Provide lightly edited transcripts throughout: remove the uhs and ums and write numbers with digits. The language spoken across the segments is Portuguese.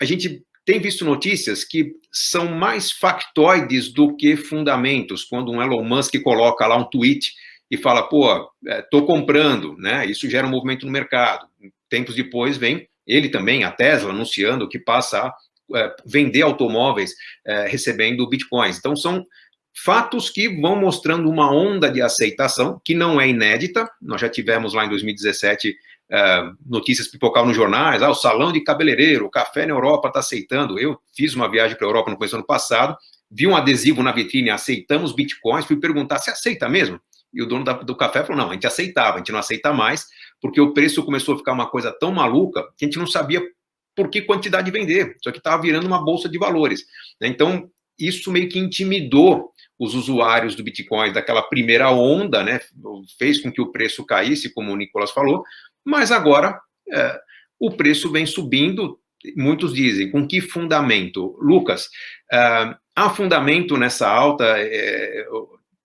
a gente tem visto notícias que são mais factoides do que fundamentos, quando um Elon Musk coloca lá um tweet e fala, pô, estou comprando, né? Isso gera um movimento no mercado. Tempos depois vem ele também, a Tesla, anunciando que passa a vender automóveis recebendo bitcoins. Então, são fatos que vão mostrando uma onda de aceitação, que não é inédita. Nós já tivemos lá em 2017 notícias pipocavam nos jornais, o salão de cabeleireiro, o café na Europa está aceitando. Eu fiz uma viagem para a Europa no começo do ano passado, vi um adesivo na vitrine, aceitamos bitcoins, fui perguntar, se aceita mesmo? E o dono do café falou, não, a gente aceitava, a gente não aceita mais, porque o preço começou a ficar uma coisa tão maluca que a gente não sabia por que quantidade vender, só que estava virando uma bolsa de valores. Então, isso meio que intimidou os usuários do Bitcoin daquela primeira onda, né, fez com que o preço caísse, como o Nicolas falou, mas agora o preço vem subindo, muitos dizem, com que fundamento? Lucas, há fundamento nessa alta?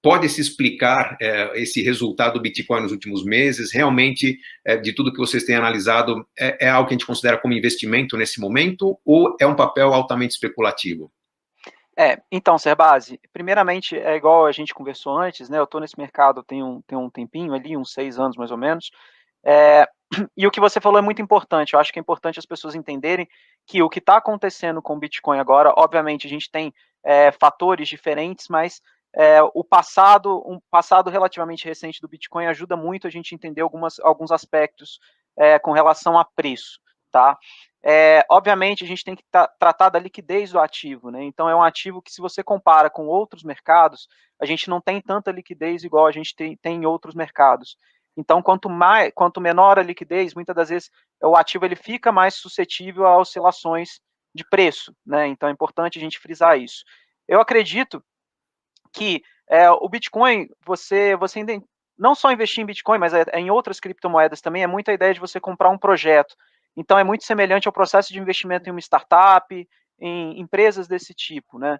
Pode-se explicar esse resultado do Bitcoin nos últimos meses? Realmente, de tudo que vocês têm analisado, é algo que a gente considera como investimento nesse momento ou é um papel altamente especulativo? Então, Serbasi, primeiramente, é igual a gente conversou antes, né? Eu estou nesse mercado tem um tempinho ali, uns 6 anos mais ou menos. E o que você falou é muito importante. Eu acho que é importante as pessoas entenderem que o que está acontecendo com o Bitcoin agora, obviamente, a gente tem fatores diferentes, mas um passado relativamente recente do Bitcoin ajuda muito a gente entender alguns aspectos com relação a preço, tá? Obviamente, a gente tem que tratar da liquidez do ativo, né? Então, é um ativo que, se você compara com outros mercados, a gente não tem tanta liquidez igual a gente tem em outros mercados. Então, quanto menor a liquidez, muitas das vezes o ativo ele fica mais suscetível a oscilações de preço, né? Então, é importante a gente frisar isso. Eu acredito que o Bitcoin, você não só investir em Bitcoin, mas em outras criptomoedas também, é muito a ideia de você comprar um projeto. Então, é muito semelhante ao processo de investimento em uma startup, em empresas desse tipo, né?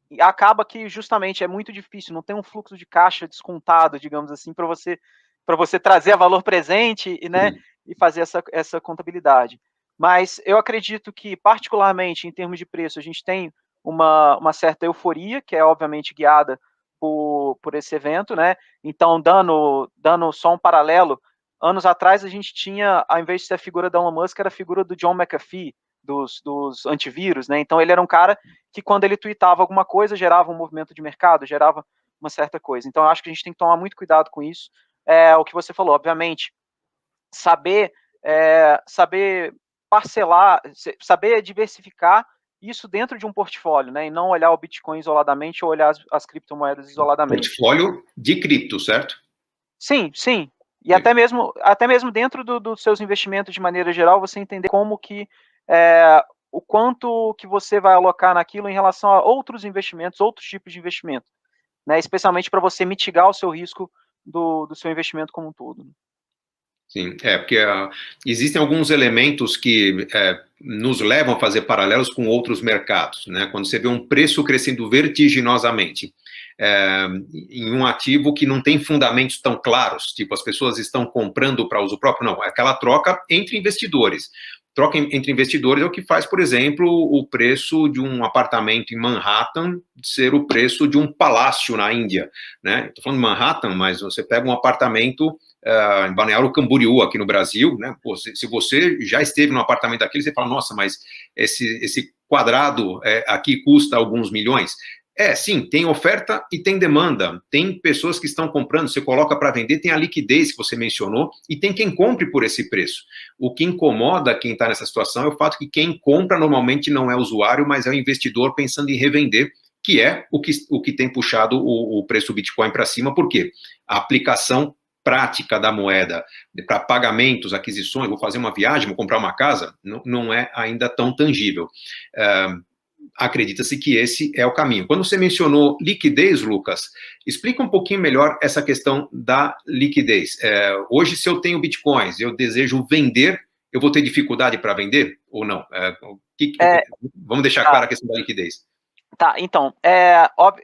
E acaba que justamente é muito difícil, não tem um fluxo de caixa descontado, digamos assim, para você trazer a valor presente e fazer essa contabilidade. Mas eu acredito que, particularmente em termos de preço, a gente tem uma certa euforia, que é obviamente guiada por esse evento, né? Então, dando só um paralelo, anos atrás a gente tinha, ao invés de ser a figura da Elon Musk, era a figura do John McAfee, dos antivírus, né? Então ele era um cara que, quando ele tweetava alguma coisa, gerava um movimento de mercado, gerava uma certa coisa. Então eu acho que a gente tem que tomar muito cuidado com isso. O que você falou, obviamente, saber parcelar, saber diversificar isso dentro de um portfólio, né? E não olhar o Bitcoin isoladamente ou olhar as criptomoedas isoladamente. Portfólio de cripto, certo? Sim, sim. E até mesmo dentro dos seus investimentos de maneira geral, você entender como que o quanto que você vai alocar naquilo em relação a outros investimentos, outros tipos de investimento, né? Especialmente para você mitigar o seu risco do seu investimento como um todo. Sim, porque existem alguns elementos que nos levam a fazer paralelos com outros mercados, né? Quando você vê um preço crescendo vertiginosamente em um ativo que não tem fundamentos tão claros, tipo as pessoas estão comprando para uso próprio, não, é aquela troca entre investidores. Troca entre investidores é o que faz, por exemplo, o preço de um apartamento em Manhattan ser o preço de um palácio na Índia, né? Estou falando de Manhattan, mas você pega um apartamento em Balneário Camboriú, aqui no Brasil, né? Pô, se você já esteve num apartamento daquele, você fala, nossa, mas esse quadrado aqui custa alguns milhões. Sim, tem oferta e tem demanda. Tem pessoas que estão comprando, você coloca para vender, tem a liquidez que você mencionou, e tem quem compre por esse preço. O que incomoda quem está nessa situação é o fato que quem compra normalmente não é o usuário, mas é o investidor pensando em revender, que é o que tem puxado o preço do Bitcoin para cima. Por quê? A aplicação prática da moeda para pagamentos, aquisições, vou fazer uma viagem, vou comprar uma casa, não é ainda tão tangível. Acredita-se que esse é o caminho. Quando você mencionou liquidez, Lucas, explica um pouquinho melhor essa questão da liquidez. Hoje, se eu tenho bitcoins, eu desejo vender, eu vou ter dificuldade para vender ou não? Vamos deixar clara a questão da liquidez. Tá, então,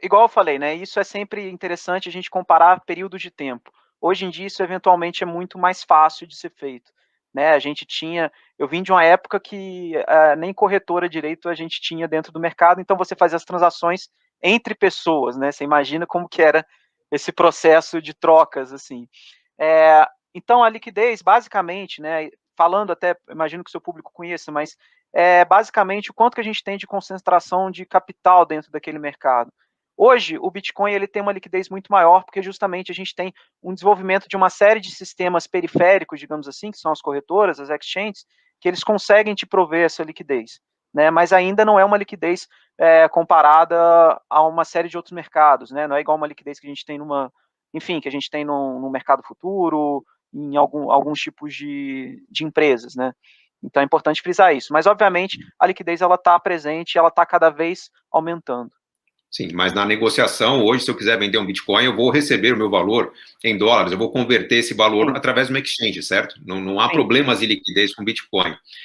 igual eu falei, né? Isso é sempre interessante a gente comparar períodos de tempo. Hoje em dia, isso eventualmente é muito mais fácil de ser feito. né? A gente tinha, eu vim de uma época que nem corretora direito a gente tinha dentro do mercado, então você fazia as transações entre pessoas, né? Você imagina como que era esse processo de trocas, assim. Então, a liquidez, basicamente, né, falando até, imagino que o seu público conheça, mas basicamente o quanto que a gente tem de concentração de capital dentro daquele mercado. Hoje, o Bitcoin ele tem uma liquidez muito maior, porque justamente a gente tem um desenvolvimento de uma série de sistemas periféricos, digamos assim, que são as corretoras, as exchanges, que eles conseguem te prover essa liquidez, né? Mas ainda não é uma liquidez comparada a uma série de outros mercados, né? Não é igual uma liquidez que a gente tem enfim, que a gente tem no mercado futuro, em alguns tipos de empresas, né? Então é importante frisar isso. Mas, obviamente, a liquidez ela está presente e ela está cada vez aumentando. Sim, mas na negociação, hoje, se eu quiser vender um Bitcoin, eu vou receber o meu valor em dólares, eu vou converter esse valor através de uma exchange, certo? Não há problemas de liquidez com Bitcoin.